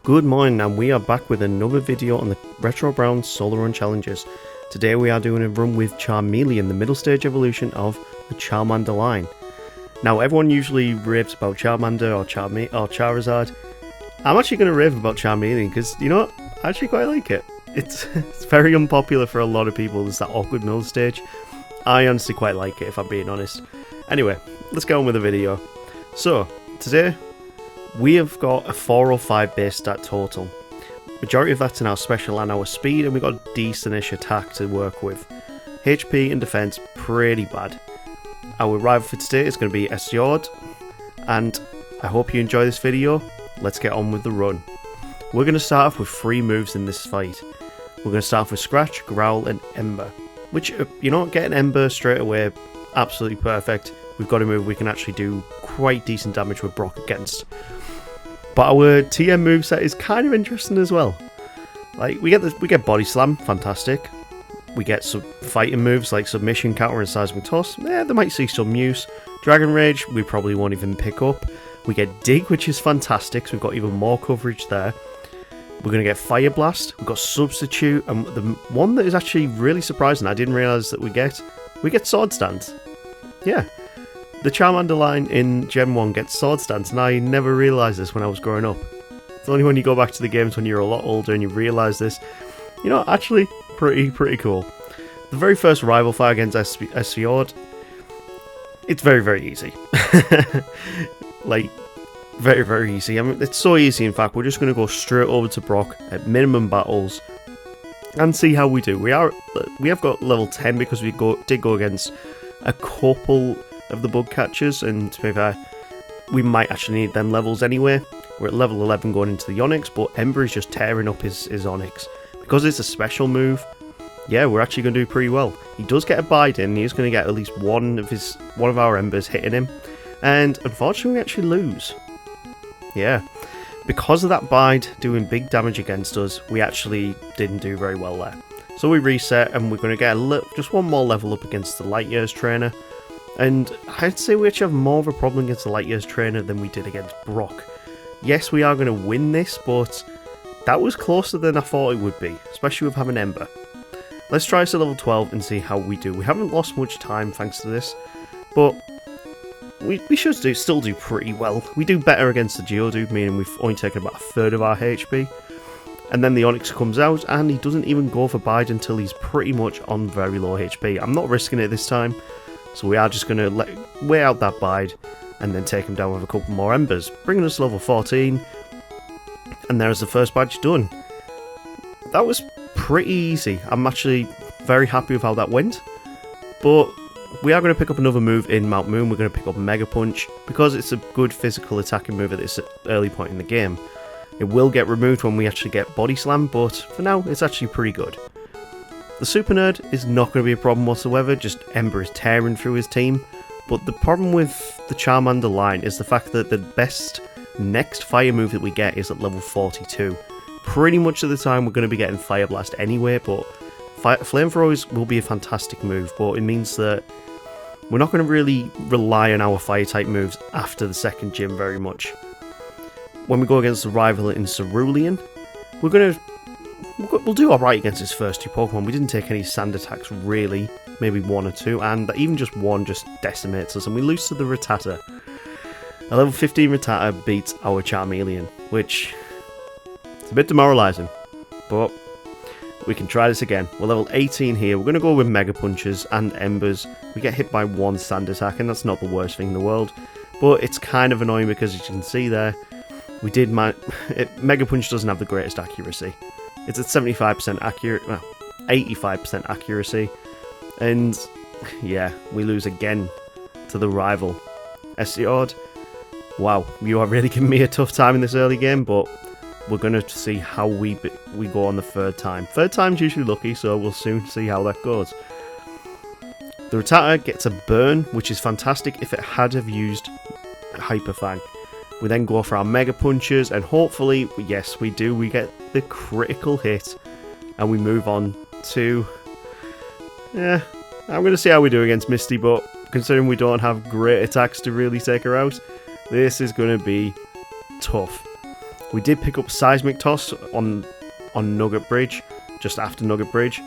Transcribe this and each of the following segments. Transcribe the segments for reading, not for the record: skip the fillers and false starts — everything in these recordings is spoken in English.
Good morning, and we are back with another video on the Retro Brown Solo Run challenges. Today we are doing a run with Charmeleon, the middle stage evolution of the Charmander line. Now everyone usually raves about Charmander or Charizard. I'm actually going to rave about Charmeleon because, you know what, I actually quite like it. It's very unpopular for a lot of people. There's that awkward middle stage. I honestly quite like it, if I'm being honest. Anyway, let's get on with the video. So, today we have got a 405 base stat total. Majority of that's in our special and our speed, and we've got a decent-ish attack to work with. HP and defense, pretty bad. Our rival for today is going to be Esiord, and I hope you enjoy this video. Let's get on with the run. We're going to start off with 3 moves in this fight. We're going to start off with Scratch, Growl and Ember, which, you know, getting Ember straight away, absolutely perfect. We've got a move we can actually do quite decent damage with Brock against. But our TM moveset is kind of interesting as well. Like, we get Body Slam, fantastic. We get some fighting moves like Submission, Counter and Seismic Toss. Yeah, they might see some use. Dragon Rage, we probably won't even pick up. We get Dig, which is fantastic, so we've got even more coverage there. We're going to get Fire Blast, we've got Substitute, and the one that is actually really surprising, I didn't realise that we get Sword Stance. Yeah. The Charmander line in Gen 1 gets Sword Stance, and I never realised this when I was growing up. It's only when you go back to the games when you're a lot older and you realise this. You know, actually, pretty cool. The very first rival fight against Esiord, it's very easy. Like, very easy. I mean, it's so easy, in fact, we're just going to go straight over to Brock at minimum battles and see how we do. We have got level 10 because we did go against a couple of the bug catchers, and to be fair, we might actually need them levels anyway. We're at level 11 going into the Onyx, but Ember is just tearing up his Onyx. Because it's a special move, yeah, we're actually going to do pretty well. He does get a bide in, he's going to get at least one of our Embers hitting him, and unfortunately we actually lose. Yeah, because of that bide doing big damage against us, we actually didn't do very well there. So we reset, and we're going to get just one more level up against the Light Years trainer. And I'd say we actually have more of a problem against the Light Years trainer than we did against Brock. Yes, we are going to win this, but that was closer than I thought it would be, especially with having Ember. Let's try this at level 12 and see how we do. We haven't lost much time thanks to this, but we should still do pretty well. We do better against the Geodude, meaning we've only taken about a third of our HP. And then the Onyx comes out, and he doesn't even go for bide until he's pretty much on very low HP. I'm not risking it this time. So we are just going to weigh out that bide and then take him down with a couple more Embers, bringing us to level 14. And there's the first badge done. That was pretty easy. I'm actually very happy with how that went. But we are going to pick up another move in Mount Moon. We're going to pick up Mega Punch because it's a good physical attacking move at this early point in the game. It will get removed when we actually get Body Slam, but for now it's actually pretty good. The Super Nerd is not going to be a problem whatsoever, just Ember is tearing through his team, but the problem with the Charmander line is the fact that the best next fire move that we get is at level 42. Pretty much of the time we're going to be getting Fire Blast anyway, but Flamethrowers will be a fantastic move, but it means that we're not going to really rely on our fire type moves after the second gym very much. When we go against the rival in Cerulean, we'll do alright against his first 2 Pokemon. We didn't take any sand attacks really, maybe 1 or 2, and even just 1 just decimates us, and we lose to the Rattata. A level 15 Rattata beats our Charmeleon, which is a bit demoralising, but we can try this again. We're level 18 here, we're going to go with Mega Punches and Embers. We get hit by 1 sand attack, and that's not the worst thing in the world, but it's kind of annoying because, as you can see there, Mega Punch doesn't have the greatest accuracy. It's at 75% accurate, well, 85% accuracy, and yeah, we lose again to the rival. Esiord, wow, you are really giving me a tough time in this early game, but we're going to see how we go on the third time. Third time's usually lucky, so we'll soon see how that goes. The Rattata gets a burn, which is fantastic if it had have used Hyper Fang. We then go for our Mega Punches, and hopefully, yes, we do. We get the critical hit, and we move on to... yeah, I'm going to see how we do against Misty, but considering we don't have great attacks to really take her out, this is going to be tough. We did pick up Seismic Toss on Nugget Bridge, just after Nugget Bridge.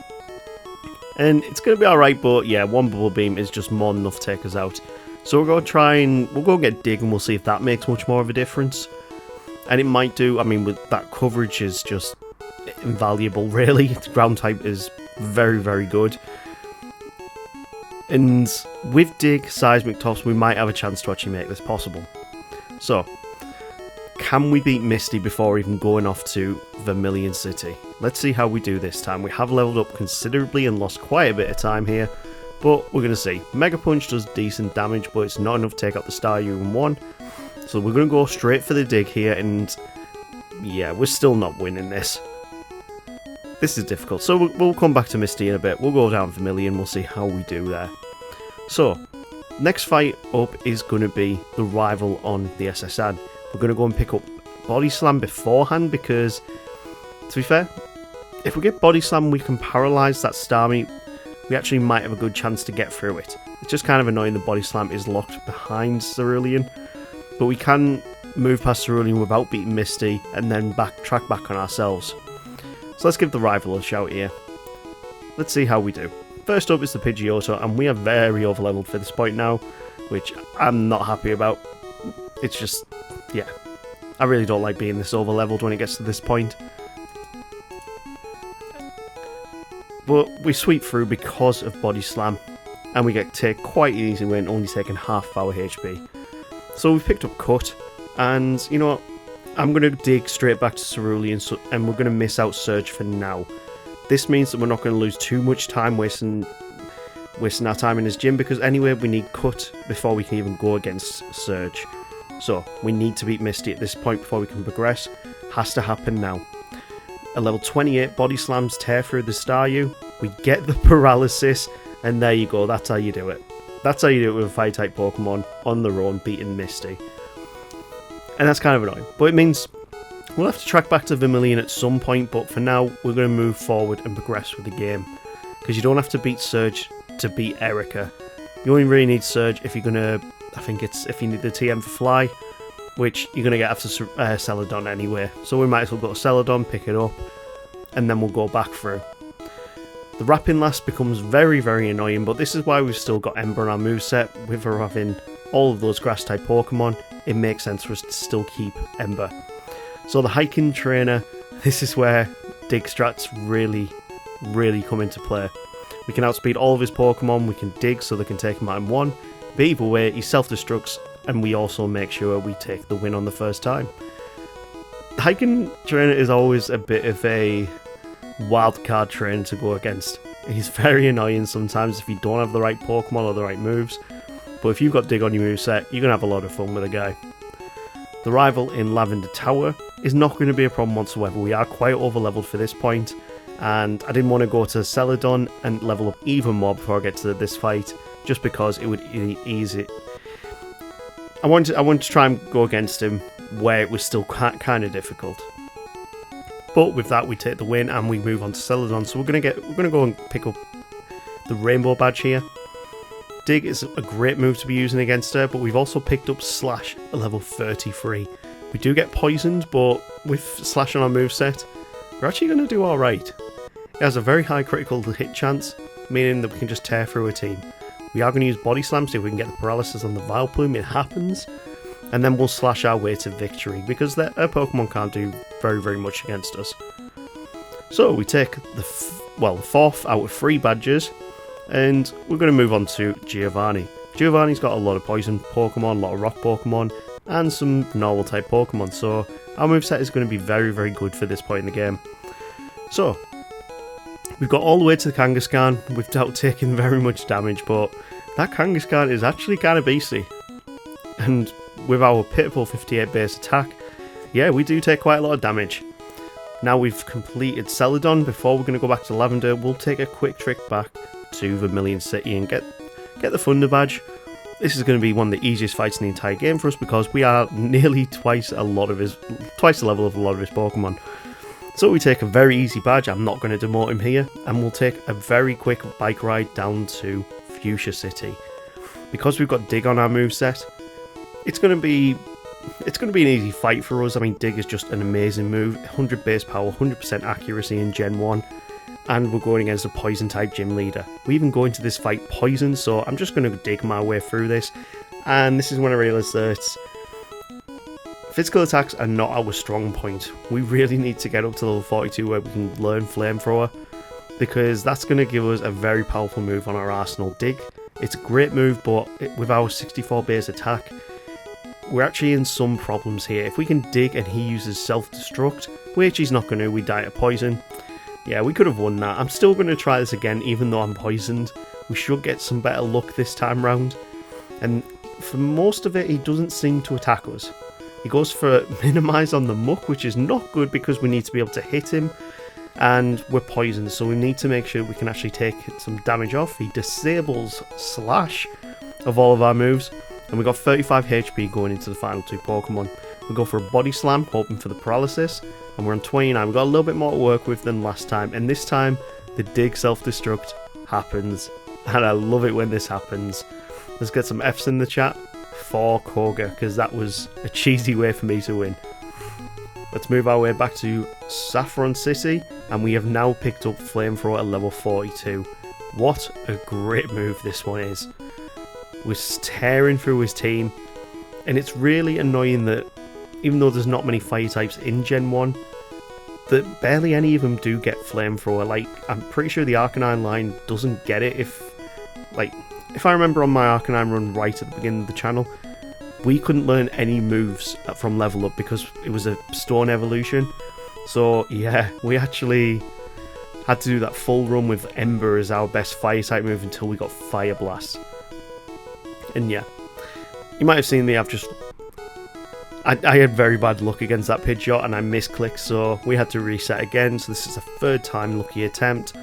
And it's going to be alright, but yeah, one Bubble Beam is just more than enough to take us out. So we'll go get Dig and we'll see if that makes much more of a difference. And it might do. I mean, with that coverage is just invaluable, really. The ground type is very, very good. And with Dig, Seismic Toss, we might have a chance to actually make this possible. So, can we beat Misty before even going off to Vermilion City? Let's see how we do this time. We have leveled up considerably and lost quite a bit of time here, but we're going to see. Mega Punch does decent damage, but it's not enough to take out the Staryu in one. So we're going to go straight for the Dig here, and yeah, we're still not winning this. This is difficult, so we'll come back to Misty in a bit. We'll go down Vermilion, we'll see how we do there. So, next fight up is going to be the rival on the SSN. We're going to go and pick up Body Slam beforehand because, to be fair, if we get Body Slam we can paralyse that Starmie. We actually might have a good chance to get through it. It's just kind of annoying the Body Slam is locked behind Cerulean, but we can move past Cerulean without beating Misty and then track back on ourselves. So let's give the rival a shout here. Let's see how we do. First up is the Pidgeotto, and we are very overleveled for this point now, which I'm not happy about. It's just, yeah, I really don't like being this overleveled when it gets to this point. But we sweep through because of Body Slam, and we take quite an easy win, only taking half of our HP. So we've picked up Cut, and you know what? I'm going to dig straight back to Cerulean, and we're going to miss out Surge for now. This means that we're not going to lose too much time wasting our time in his gym, because anyway, we need Cut before we can even go against Surge. So, we need to beat Misty at this point before we can progress. Has to happen now. A level 28 Body Slams tear through the Staryu. We get the Paralysis, and there you go, that's how you do it. That's how you do it with a Fire-type Pokemon on their own, beating Misty. And that's kind of annoying, but it means we'll have to track back to Vermilion at some point, but for now, we're going to move forward and progress with the game. Because you don't have to beat Surge to beat Erica. You only really need Surge if you're going to, I think it's if you need the TM for Fly, which you're going to get after Celadon anyway. So we might as well go to Celadon, pick it up, and then we'll go back through. The Rapping Last becomes very, very annoying, but this is why we've still got Ember on our moveset. With her having all of those Grass-type Pokemon, it makes sense for us to still keep Ember. So the Hiking Trainer, this is where Dig strats really, really come into play. We can outspeed all of his Pokemon, we can dig so they can take him out in one, but either way he self-destructs, and we also make sure we take the win on the first time. The Hiking Trainer is always a bit of a wildcard trainer to go against. He's very annoying sometimes if you don't have the right Pokemon or the right moves, but if you've got Dig on your moveset, you're going to have a lot of fun with the guy. The rival in Lavender Tower is not going to be a problem whatsoever. We are quite overleveled for this point, and I didn't want to go to Celadon and level up even more before I get to this fight, just because it would ease it. I wanted to try and go against him where it was still kind of difficult. But with that, we take the win and we move on to Celadon. So we're going to go and pick up the Rainbow Badge here. Dig is a great move to be using against her, but we've also picked up Slash at level 33. We do get poisoned, but with Slash on our moveset, we're actually going to do alright. It has a very high critical hit chance, meaning that we can just tear through a team. We are going to use Body Slam, see if we can get the paralysis on the Vileplume. It happens, and then we'll slash our way to victory, because our Pokemon can't do very, very much against us. So we take the fourth out of 3 badges, and we're going to move on to Giovanni. Giovanni's got a lot of poison Pokemon, a lot of rock Pokemon, and some normal type Pokemon, so our moveset is going to be very, very good for this point in the game. So, we've got all the way to the Kangaskhan without taking very much damage, but that Kangaskhan is actually kind of beastly. And with our pitiful 58 base attack, yeah, we do take quite a lot of damage. Now we've completed Celadon, before we're going to go back to Lavender, we'll take a quick trip back to Vermilion City and get the Thunder Badge. This is going to be one of the easiest fights in the entire game for us, because we are nearly twice the level of a lot of his Pokemon. So we take a very easy badge, I'm not going to demote him here, and we'll take a very quick bike ride down to Fuchsia City. Because we've got Dig on our moveset, it's going to be an easy fight for us. I mean, Dig is just an amazing move, 100 base power, 100% accuracy in Gen 1, and we're going against a poison type gym leader. We even go into this fight poison, so I'm just going to dig my way through this, and this is when I realised that physical attacks are not our strong point. We really need to get up to level 42 where we can learn Flamethrower, because that's going to give us a very powerful move on our arsenal. Dig, it's a great move, but with our 64 base attack, we're actually in some problems here. If we can dig and he uses self-destruct, which he's not going to, we die to poison. Yeah, we could have won that. I'm still going to try this again, even though I'm poisoned. We should get some better luck this time round. And for most of it, he doesn't seem to attack us. He goes for Minimise on the Muck, which is not good because we need to be able to hit him. And we're poisoned, so we need to make sure we can actually take some damage off. He disables Slash of all of our moves. And we got 35 HP going into the final two Pokemon. We go for a Body Slam, hoping for the Paralysis. And we're on 29. We've got a little bit more to work with than last time. And this time, the Dig self-destruct happens. And I love it when this happens. Let's get some Fs in the chat for Koga, because that was a cheesy way for me to win. Let's move our way back to Saffron City, and we have now picked up Flamethrower at level 42. What a great move this one is. We're tearing through his team, and it's really annoying that even though there's not many fire types in Gen 1, that barely any of them do get Flamethrower. Like, I'm pretty sure the Arcanine line doesn't get it. If I remember on my Arcanine run right at the beginning of the channel, we couldn't learn any moves from level up because it was a Stone evolution. So yeah, we actually had to do that full run with Ember as our best fire type move until we got Fire Blast. And yeah, you might have seen me, I had very bad luck against that Pidgeot and I misclicked, so we had to reset again. So this is a third time lucky attempt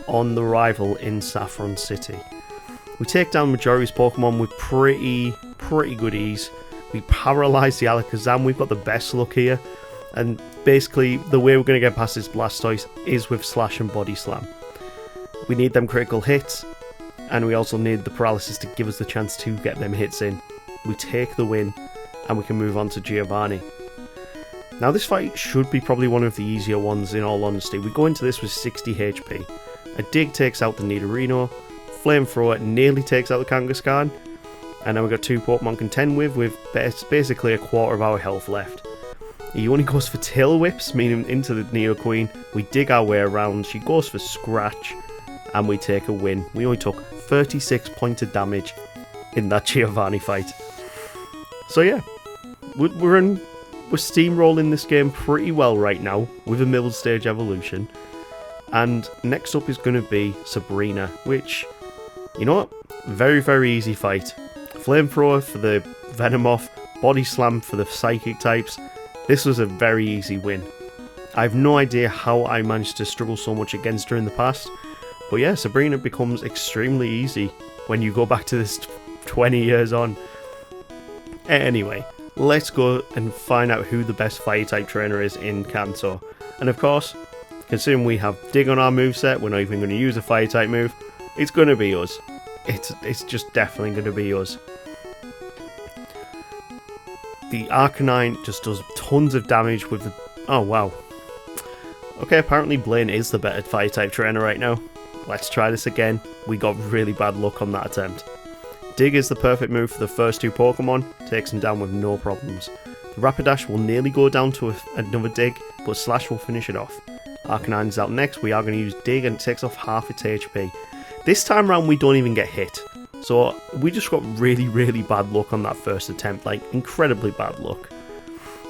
on the rival in Saffron City. We take down majority's Pokemon with pretty good ease. We paralyze the Alakazam. We've got the best luck here. And basically, the way we're going to get past this Blastoise is with Slash and Body Slam. We need them critical hits, and we also need the Paralysis to give us the chance to get them hits in. We take the win, and we can move on to Giovanni. Now this fight should be probably one of the easier ones in all honesty. We go into this with 60 HP. A Dig takes out the Nidorino. Flamethrower nearly takes out the Kangaskhan, and then we've got two Pokemon contend with basically a quarter of our health left. He only goes for Tail Whips, meaning into the Nidoqueen. We dig our way around, she goes for Scratch, and we take a win. We only took 36 points of damage in that Giovanni fight. So yeah, we're steamrolling this game pretty well right now with a middle stage evolution. And next up is going to be Sabrina, which, you know what? Very easy fight. Flamethrower for the Venomoth, Body Slam for the Psychic types. This was a very easy win. I have no idea how I managed to struggle so much against her in the past. But yeah, Sabrina becomes extremely easy when you go back to this 20 years on. Anyway, let's go and find out who the best fire type trainer is in Kanto. And of course, considering we have Dig on our moveset, we're not even going to use a fire type move. It's going to be us. It's just definitely going to be us. The Arcanine just does tons of damage with the... Oh, wow. Okay, apparently Blaine is the better fire type trainer right now. Let's try this again. We got really bad luck on that attempt. Dig is the perfect move for the first two Pokemon. Takes them down with no problems. The Rapidash will nearly go down to another Dig, but Slash will finish it off. Arcanine is out next. We are going to use Dig and it takes off half its HP. This time around we don't even get hit. So we just got really bad luck on that first attempt. Like, incredibly bad luck.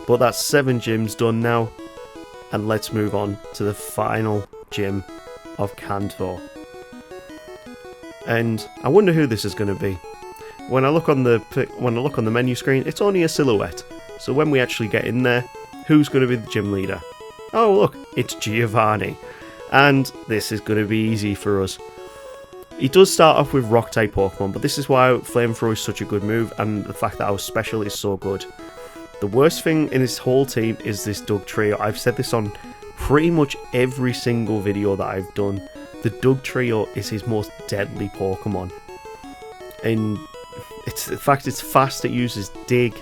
But that's 7 gyms done now. And let's move on to the final gym of Kanto. And I wonder who this is going to be. When I look on the menu screen, it's only a silhouette. So when we actually get in there, who's going to be the gym leader? Oh look, it's Giovanni. And this is going to be easy for us. He does start off with rock type Pokemon, but this is why Flamethrower is such a good move, and the fact that our special is so good. The worst thing in his whole team is this Doug trio. I've said this on pretty much every single video that I've done, the Doug Trio is his most deadly Pokemon. And it's the fact it's fast, it uses Dig.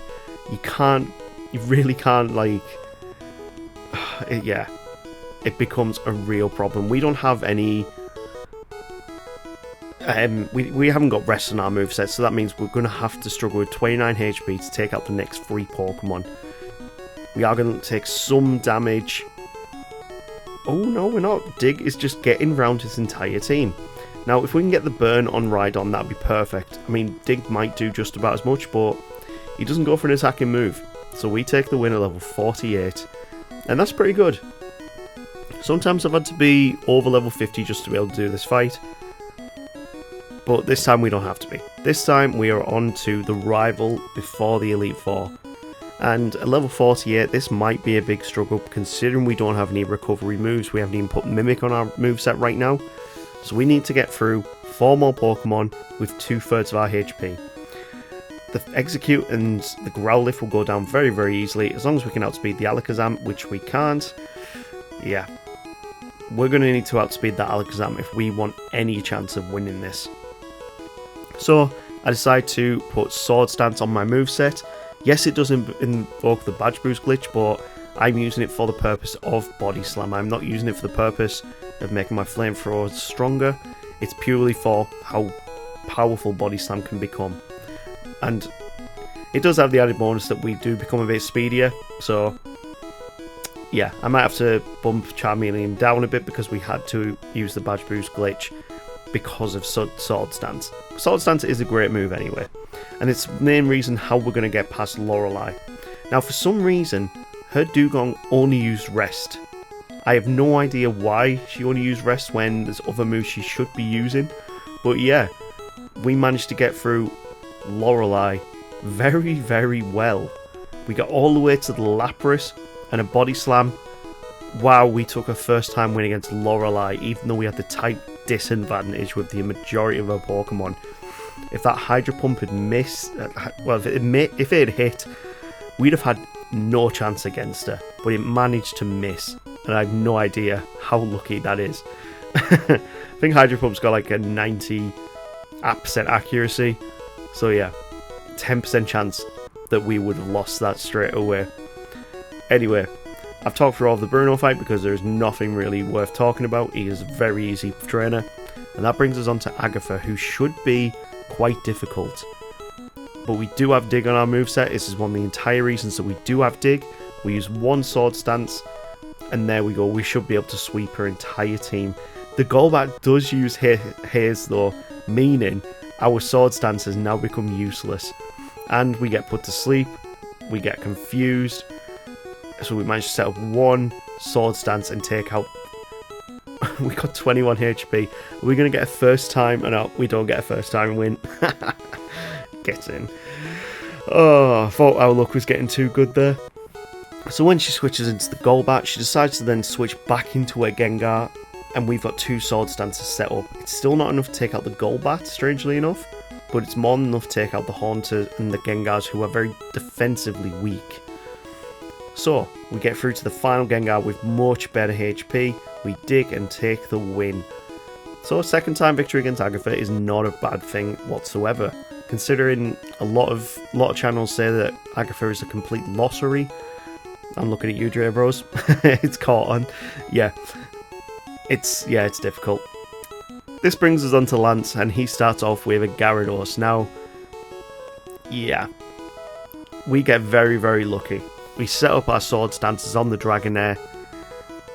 You really can't, like, yeah, it becomes a real problem. We don't have any, we haven't got rest on our moveset, so that means we're going to have to struggle with 29 HP to take out the next 3 Pokemon. We are going to take some damage. Oh no, we're not. Dig is just getting round his entire team. Now, if we can get the burn on Rhydon, that'd be perfect. I mean, Dig might do just about as much, but he doesn't go for an attacking move. So we take the win at level 48. And that's pretty good. Sometimes I've had to be over level 50 just to be able to do this fight. But this time we don't have to be. This time we are on to the rival before the Elite Four. And at level 48, this might be a big struggle considering we don't have any recovery moves. We haven't even put Mimic on our moveset right now. So we need to get through 4 more Pokemon with 2/3 of our HP. The Execute and the Growlithe will go down very, very easily as long as we can outspeed the Alakazam, which we can't. Yeah, we're going to need to outspeed that Alakazam if we want any chance of winning this. So I decide to put Sword Stance on my moveset. Yes, it does invoke the Badge Boost glitch, but I'm using it for the purpose of Body Slam. I'm not using it for the purpose of making my flamethrowers stronger. It's purely for how powerful Body Slam can become. And it does have the added bonus that we do become a bit speedier. So yeah, I might have to bump Charmeleon down a bit because we had to use the Badge Boost glitch because of Sword Stance. Sword Stance is a great move anyway, and it's the main reason how we're going to get past Lorelei. Now, for some reason, her Dugong only used Rest. I have no idea why she only used Rest when there's other moves she should be using, but yeah, we managed to get through Lorelei very, very well. We got all the way to the Lapras and a Body Slam. Wow, we took a first time win against Lorelei, even though we had the type disadvantage with the majority of our Pokemon. If that Hydro Pump had missed, well, if it had hit, we'd have had no chance against her, but it managed to miss, and I have no idea how lucky that is. I think Hydro Pump's got like a 90% accuracy, so yeah, 10% chance that we would have lost that straight away. Anyway, I've talked through all of the Bruno fight because there's nothing really worth talking about. He is a very easy trainer. And that brings us on to Agatha, who should be quite difficult. But we do have Dig on our moveset. This is one of the entire reasons that we do have Dig. We use 1 Sword Stance, and there we go. We should be able to sweep her entire team. The Golbat does use Haze though, meaning our Sword Stance has now become useless. And we get put to sleep. We get confused. So we managed to set up 1 Sword Stance and take out... we got 21 HP. Are we going to get a first time? No, we don't get a first time win. Get in. Oh, I thought our luck was getting too good there. So when she switches into the Golbat, she decides to then switch back into her Gengar. And we've got 2 Sword Stances set up. It's still not enough to take out the Golbat, strangely enough. But it's more than enough to take out the Haunter and the Gengars, who are very defensively weak. So, we get through to the final Gengar with much better HP, we dig and take the win. So, a second time victory against Agatha is not a bad thing whatsoever, considering a lot of channels say that Agatha is a complete lossery. I'm looking at you, Dre Bros. It's caught on. Yeah, it's difficult. This brings us on to Lance, and he starts off with a Gyarados. Now, yeah, we get very, very lucky. We set up our Sword Stances on the Dragonair,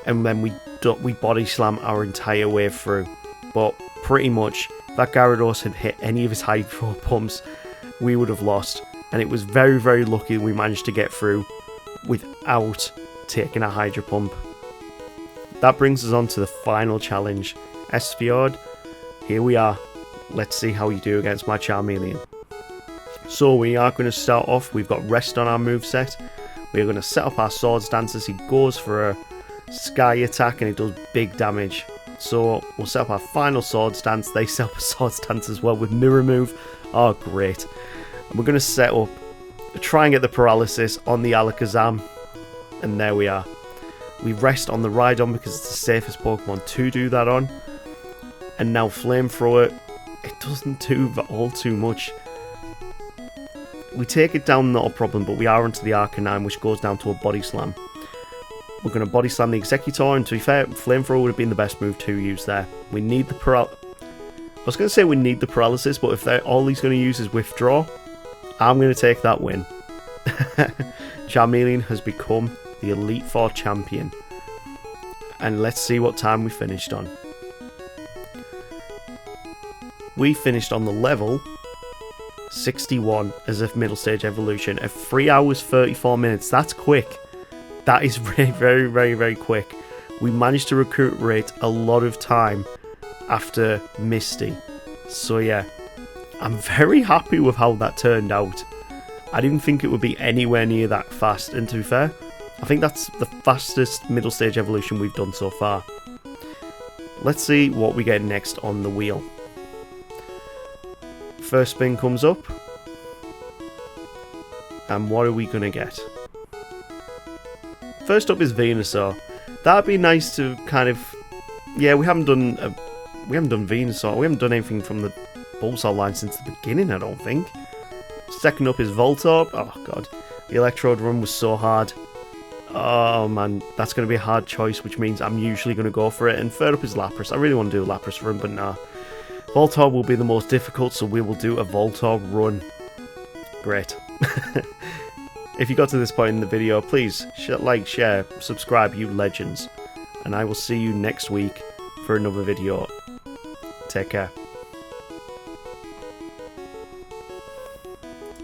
and then we Body Slam our entire way through. But pretty much, if that Gyarados had hit any of his Hydro Pumps, we would have lost. And it was very, very lucky we managed to get through without taking a Hydro Pump. That brings us on to the final challenge. Esfjord, here we are. Let's see how you do against my Charmeleon. So we are going to start off, we've got Rest on our moveset. We're going to set up our Sword Stances. He goes for a Sky attack and it does big damage. So we'll set up our final Sword Stance. They set up a Sword Stance as well with Mirror Move. Oh, great. And we're going to set up, try and get the Paralysis on the Alakazam. And there we are. We rest on the Rhydon because it's the safest Pokemon to do that on. And now Flamethrower, it doesn't do all too much. We take it down, not a problem, but we are onto the Arcanine, which goes down to a Body Slam. We're going to Body Slam the Executor, and to be fair, Flamethrower would have been the best move to use there. We need the I was going to say we need the Paralysis, but if all he's going to use is Withdraw, I'm going to take that win. Charmeleon has become the Elite Four champion. And let's see what time we finished on. We finished on the level 61 as a middle stage evolution at 3 hours 34 minutes. That's quick. That is very, very, very, very quick. We managed to recuperate a lot of time after Misty. So yeah, I'm very happy with how that turned out. I didn't think it would be anywhere near that fast, and to be fair, I think that's the fastest middle stage evolution we've done so far. Let's see what we get next on the wheel. First spin comes up. And what are we going to get? First up is Venusaur. That'd be nice to kind of... Yeah, we haven't done Venusaur. We haven't done anything from the Bulbasaur line since the beginning, I don't think. Second up is Voltorb. Oh god, the Electrode run was so hard. Oh man, that's going to be a hard choice, which means I'm usually going to go for it. And third up is Lapras. I really want to do a Lapras run, but nah. Voltorb will be the most difficult, so we will do a Voltorb run. Great. If you got to this point in the video, please like, share, subscribe, you legends. And I will see you next week for another video. Take care.